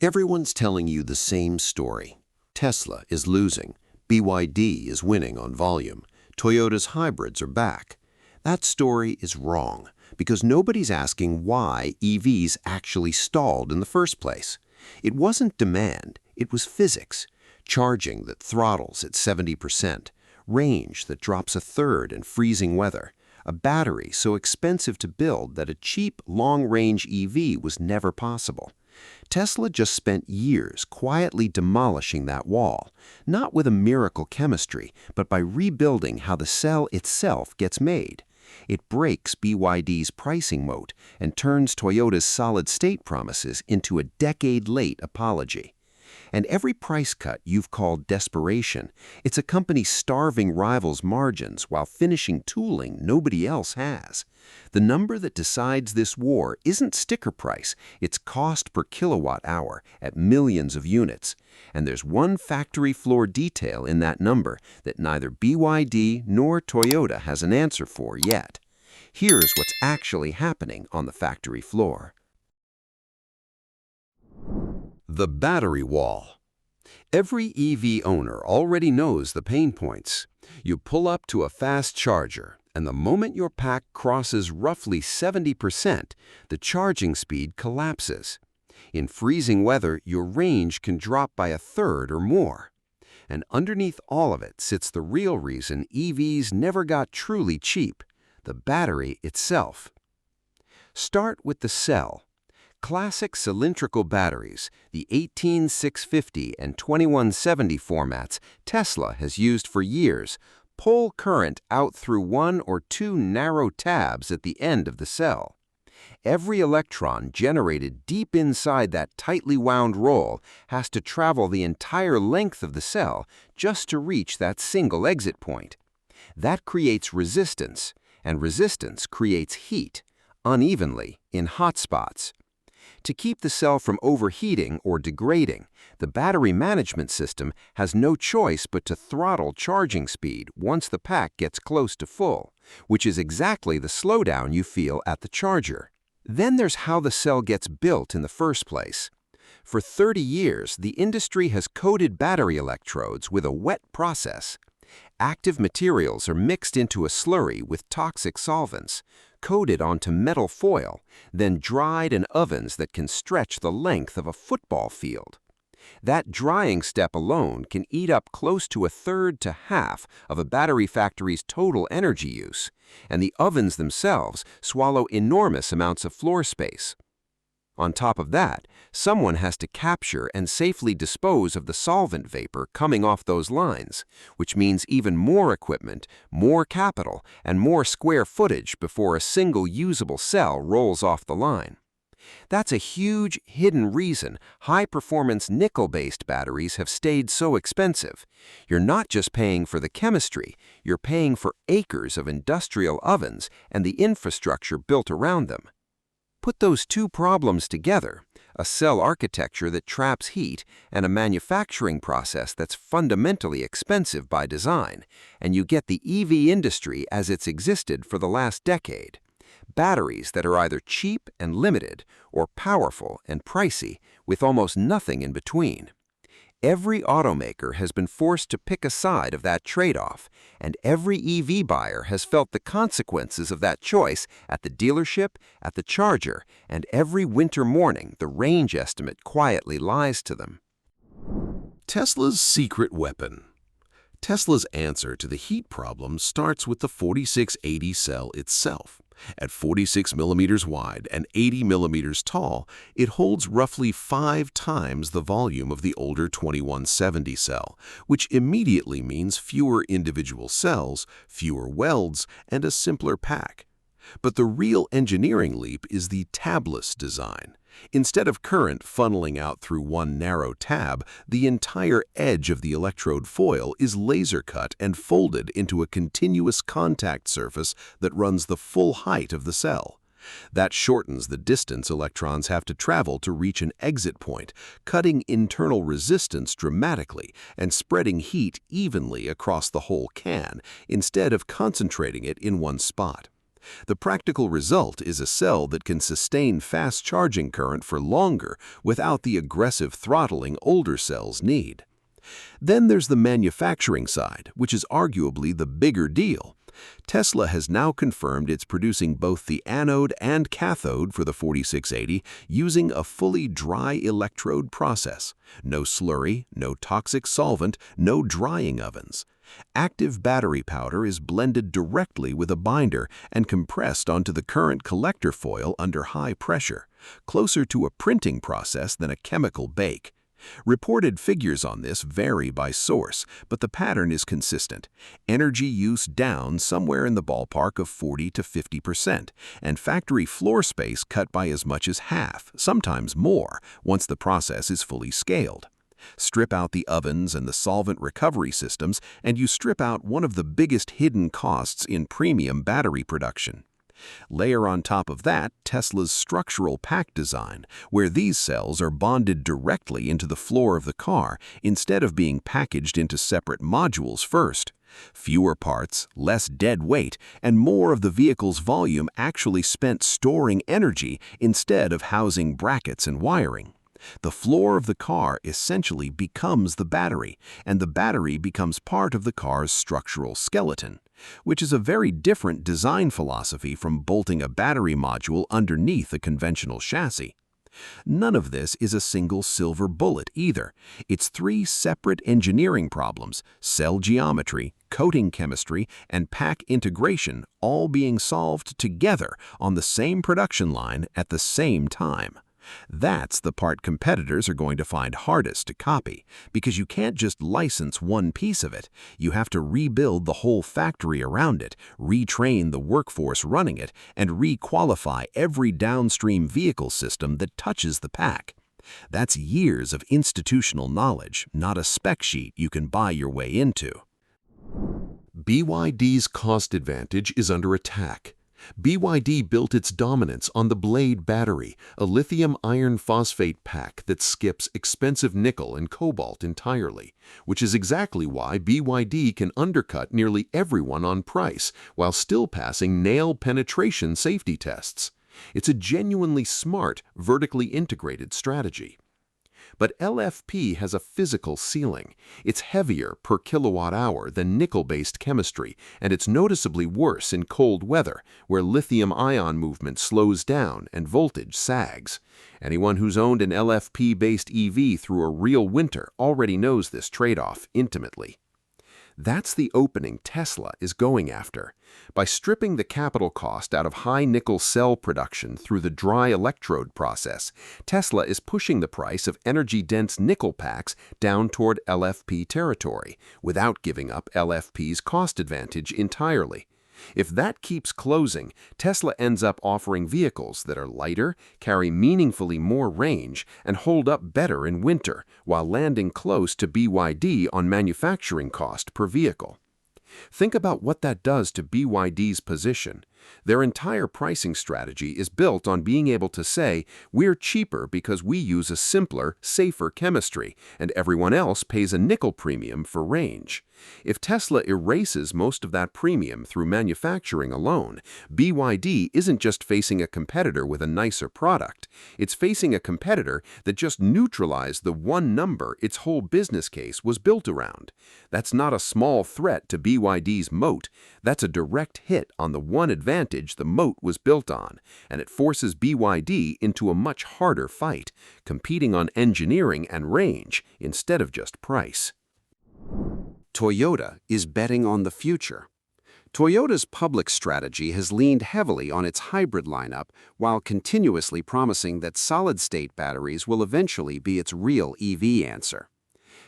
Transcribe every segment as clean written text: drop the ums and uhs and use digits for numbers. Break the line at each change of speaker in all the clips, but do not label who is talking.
Everyone's telling you the same story. Tesla is losing. BYD is winning on volume. Toyota's hybrids are back. That story is wrong because nobody's asking why EVs actually stalled in the first place. It wasn't demand, it was physics. Charging that throttles at 70%, range that drops a third in freezing weather, a battery so expensive to build that a cheap, long-range EV was never possible. Tesla just spent years quietly demolishing that wall, not with a miracle chemistry, but by rebuilding how the cell itself gets made. It breaks BYD's pricing moat and turns Toyota's solid-state promises into a decade-late apology. And every price cut you've called desperation, it's a company starving rivals' margins while finishing tooling nobody else has. The number that decides this war isn't sticker price, it's cost per kilowatt hour at millions of units. And there's one factory floor detail in that number that neither BYD nor Toyota has an answer for yet. Here's what's actually happening on the factory floor.
The battery wall. Every EV owner already knows the pain points. You pull up to a fast charger, and the moment your pack crosses roughly 70%, the charging speed collapses. In freezing weather, your range can drop by a third or more. And underneath all of it sits the real reason EVs never got truly cheap: the battery itself. Start with the cell. Classic cylindrical batteries, the 18650 and 2170 formats Tesla has used for years, pull current out through one or two narrow tabs at the end of the cell. Every electron generated deep inside that tightly wound roll has to travel the entire length of the cell just to reach that single exit point. That creates resistance, and resistance creates heat, unevenly, in hot spots. To keep the cell from overheating or degrading, the battery management system has no choice but to throttle charging speed once the pack gets close to full, which is exactly the slowdown you feel at the charger. Then there's how the cell gets built in the first place. For 30 years, the industry has coated battery electrodes with a wet process. Active materials are mixed into a slurry with toxic solvents, coated onto metal foil, then dried in ovens that can stretch the length of a football field. That drying step alone can eat up close to a third to half of a battery factory's total energy use, and the ovens themselves swallow enormous amounts of floor space. On top of that, someone has to capture and safely dispose of the solvent vapor coming off those lines, which means even more equipment, more capital, and more square footage before a single usable cell rolls off the line. That's a huge, hidden reason high-performance nickel-based batteries have stayed so expensive. You're not just paying for the chemistry, you're paying for acres of industrial ovens and the infrastructure built around them. Put those two problems together, a cell architecture that traps heat and a manufacturing process that's fundamentally expensive by design, and you get the EV industry as it's existed for the last decade. Batteries that are either cheap and limited or powerful and pricey, with almost nothing in between. Every automaker has been forced to pick a side of that trade-off, and every EV buyer has felt the consequences of that choice at the dealership, at the charger, and every winter morning the range estimate quietly lies to them.
Tesla's secret weapon. Tesla's answer to the heat problem starts with the 4680 cell itself. At 46 millimeters wide and 80 millimeters tall, it holds roughly 5 times the volume of the older 2170 cell, which immediately means fewer individual cells, fewer welds, and a simpler pack. But the real engineering leap is the tabless design. Instead of current funneling out through one narrow tab, the entire edge of the electrode foil is laser cut and folded into a continuous contact surface that runs the full height of the cell. That shortens the distance electrons have to travel to reach an exit point, cutting internal resistance dramatically and spreading heat evenly across the whole can, instead of concentrating it in one spot. The practical result is a cell that can sustain fast charging current for longer without the aggressive throttling older cells need. Then there's the manufacturing side, which is arguably the bigger deal. Tesla has now confirmed it's producing both the anode and cathode for the 4680 using a fully dry electrode process. No slurry, no toxic solvent, no drying ovens. Active battery powder is blended directly with a binder and compressed onto the current collector foil under high pressure, closer to a printing process than a chemical bake. Reported figures on this vary by source, but the pattern is consistent. Energy use down somewhere in the ballpark of 40 to 50%, and factory floor space cut by as much as half, sometimes more, once the process is fully scaled. Strip out the ovens and the solvent recovery systems, and you strip out one of the biggest hidden costs in premium battery production. Layer on top of that Tesla's structural pack design, where these cells are bonded directly into the floor of the car instead of being packaged into separate modules first. Fewer parts, less dead weight, and more of the vehicle's volume actually spent storing energy instead of housing brackets and wiring. The floor of the car essentially becomes the battery, and the battery becomes part of the car's structural skeleton, which is a very different design philosophy from bolting a battery module underneath a conventional chassis. None of this is a single silver bullet either. It's three separate engineering problems: cell geometry, coating chemistry, and pack integration, all being solved together on the same production line at the same time. That's the part competitors are going to find hardest to copy, because you can't just license one piece of it. You have to rebuild the whole factory around it, retrain the workforce running it, and re-qualify every downstream vehicle system that touches the pack. That's years of institutional knowledge, not a spec sheet you can buy your way into.
BYD's cost advantage is under attack. BYD built its dominance on the Blade battery, a lithium iron phosphate pack that skips expensive nickel and cobalt entirely, which is exactly why BYD can undercut nearly everyone on price while still passing nail penetration safety tests. It's a genuinely smart, vertically integrated strategy. But LFP has a physical ceiling. It's heavier per kilowatt hour than nickel-based chemistry, and it's noticeably worse in cold weather, where lithium-ion movement slows down and voltage sags. Anyone who's owned an LFP-based EV through a real winter already knows this trade-off intimately. That's the opening Tesla is going after. By stripping the capital cost out of high nickel cell production through the dry electrode process, Tesla is pushing the price of energy-dense nickel packs down toward LFP territory, without giving up LFP's cost advantage entirely. If that keeps closing, Tesla ends up offering vehicles that are lighter, carry meaningfully more range, and hold up better in winter, while landing close to BYD on manufacturing cost per vehicle. Think about what that does to BYD's position. Their entire pricing strategy is built on being able to say, we're cheaper because we use a simpler, safer chemistry, and everyone else pays a nickel premium for range. If Tesla erases most of that premium through manufacturing alone, BYD isn't just facing a competitor with a nicer product. It's facing a competitor that just neutralized the one number its whole business case was built around. That's not a small threat to BYD's moat. That's a direct hit on the one advantage the moat was built on, and it forces BYD into a much harder fight, competing on engineering and range instead of just price.
Toyota is betting on the future. Toyota's public strategy has leaned heavily on its hybrid lineup while continuously promising that solid-state batteries will eventually be its real EV answer.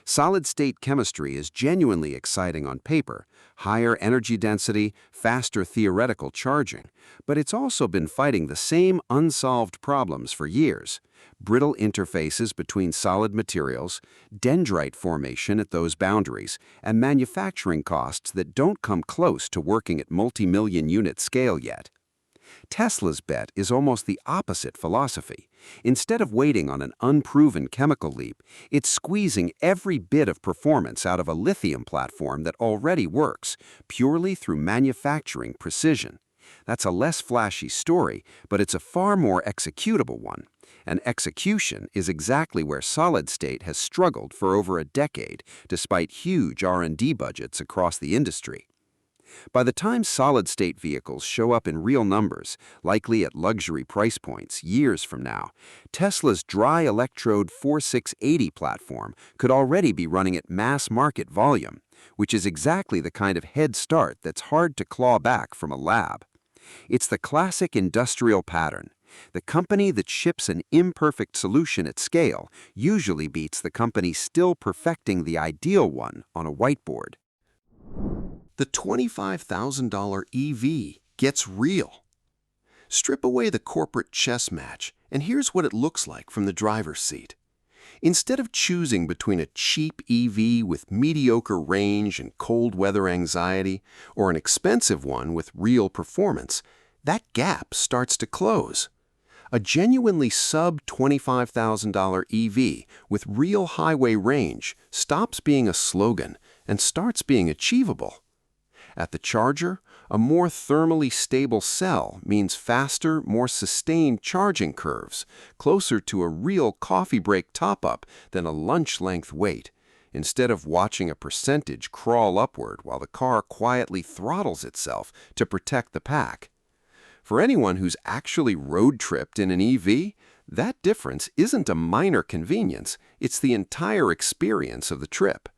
Solid-state chemistry is genuinely exciting on paper, higher energy density, faster theoretical charging, but it's also been fighting the same unsolved problems for years: brittle interfaces between solid materials, dendrite formation at those boundaries, and manufacturing costs that don't come close to working at multi-million unit scale yet. Tesla's bet is almost the opposite philosophy. Instead of waiting on an unproven chemical leap, it's squeezing every bit of performance out of a lithium platform that already works, purely through manufacturing precision. That's a less flashy story, but it's a far more executable one. And execution is exactly where solid-state has struggled for over a decade, despite huge R&D budgets across the industry. By the time solid-state vehicles show up in real numbers, likely at luxury price points years from now, Tesla's dry Electrode 4680 platform could already be running at mass-market volume, which is exactly the kind of head start that's hard to claw back from a lab. It's the classic industrial pattern. The company that ships an imperfect solution at scale usually beats the company still perfecting the ideal one on a whiteboard.
The $25,000 EV gets real. Strip away the corporate chess match, and here's what it looks like from the driver's seat. Instead of choosing between a cheap EV with mediocre range and cold weather anxiety or an expensive one with real performance, that gap starts to close. A genuinely sub-$25,000 EV with real highway range stops being a slogan and starts being achievable. At the charger, a more thermally stable cell means faster, more sustained charging curves, closer to a real coffee break top-up than a lunch-length wait, instead of watching a percentage crawl upward while the car quietly throttles itself to protect the pack. For anyone who's actually road-tripped in an EV, that difference isn't a minor convenience, it's the entire experience of the trip.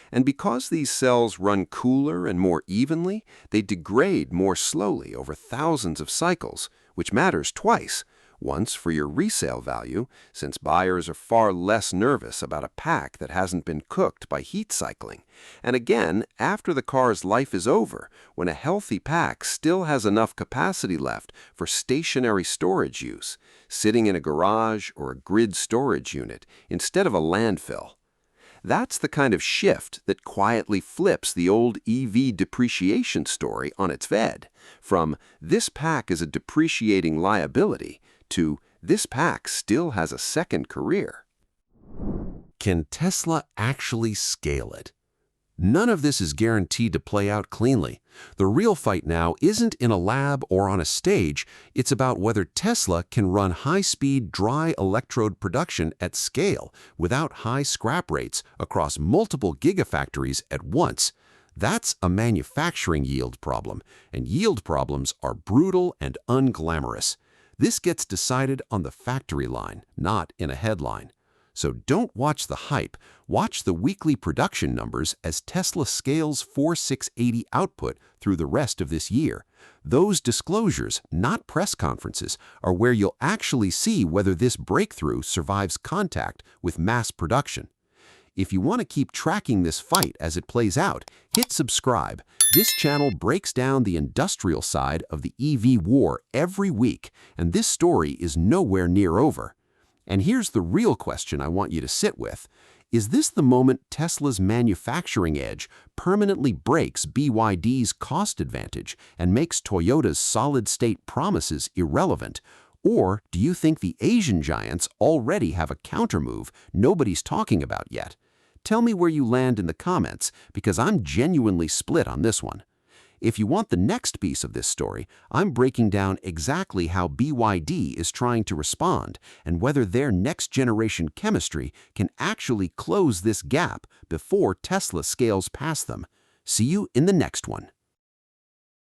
And because these cells run cooler and more evenly, they degrade more slowly over thousands of cycles, which matters twice. Once for your resale value, since buyers are far less nervous about a pack that hasn't been cooked by heat cycling. And again, after the car's life is over, when a healthy pack still has enough capacity left for stationary storage use, sitting in a garage or a grid storage unit instead of a landfill. That's the kind of shift that quietly flips the old EV depreciation story on its head, from "this pack is a depreciating liability" to "this pack still has a second career."
Can Tesla actually scale it? None of this is guaranteed to play out cleanly. The real fight now isn't in a lab or on a stage, it's about whether Tesla can run high-speed dry electrode production at scale without high scrap rates across multiple gigafactories at once. That's a manufacturing yield problem, and yield problems are brutal and unglamorous. This gets decided on the factory line, not in a headline. So don't watch the hype, watch the weekly production numbers as Tesla scales 4680 output through the rest of this year. Those disclosures, not press conferences, are where you'll actually see whether this breakthrough survives contact with mass production. If you want to keep tracking this fight as it plays out, hit subscribe. This channel breaks down the industrial side of the EV war every week, and this story is nowhere near over. And here's the real question I want you to sit with. Is this the moment Tesla's manufacturing edge permanently breaks BYD's cost advantage and makes Toyota's solid-state promises irrelevant? Or do you think the Asian giants already have a countermove nobody's talking about yet? Tell me where you land in the comments, because I'm genuinely split on this one. If you want the next piece of this story, I'm breaking down exactly how BYD is trying to respond and whether their next-generation chemistry can actually close this gap before Tesla scales past them. See you in the next one.